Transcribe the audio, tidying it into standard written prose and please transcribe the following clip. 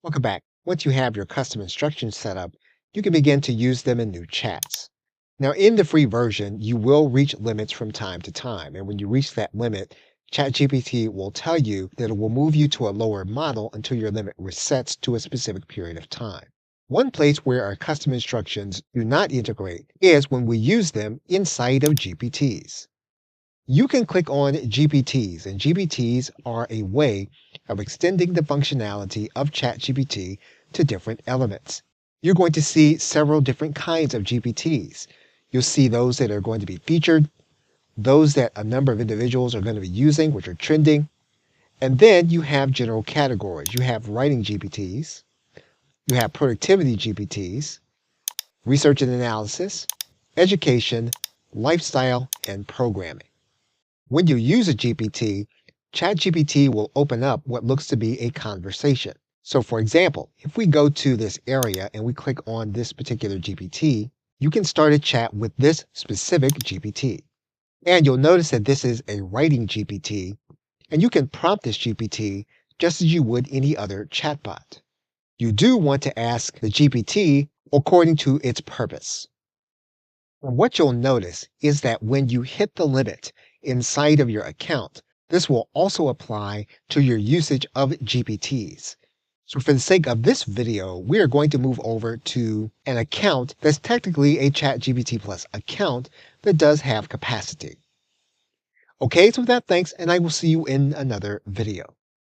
Welcome back. Once you have your custom instructions set up, you can begin to use them in new chats. Now, in the free version, you will reach limits from time to time. And when you reach that limit, ChatGPT will tell you that it will move you to a lower model until your limit resets to a specific period of time. One place where our custom instructions do not integrate is when we use them inside of GPTs. You can click on GPTs, and GPTs are a way of extending the functionality of ChatGPT to different elements. You're going to see several different kinds of GPTs. You'll see those that are going to be featured, those that a number of individuals are going to be using, which are trending, and then you have general categories. You have writing GPTs, you have productivity GPTs, research and analysis, education, lifestyle, and programming. When you use a GPT, ChatGPT will open up what looks to be a conversation. So for example, if we go to this area and we click on this particular GPT, you can start a chat with this specific GPT. And you'll notice that this is a writing GPT, and you can prompt this GPT just as you would any other chatbot. You do want to ask the GPT according to its purpose. And what you'll notice is that when you hit the limit inside of your account, this will also apply to your usage of GPTs. So for the sake of this video, we are going to move over to an account that's technically a ChatGPT Plus account that does have capacity. Okay, so with that, thanks, and I will see you in another video.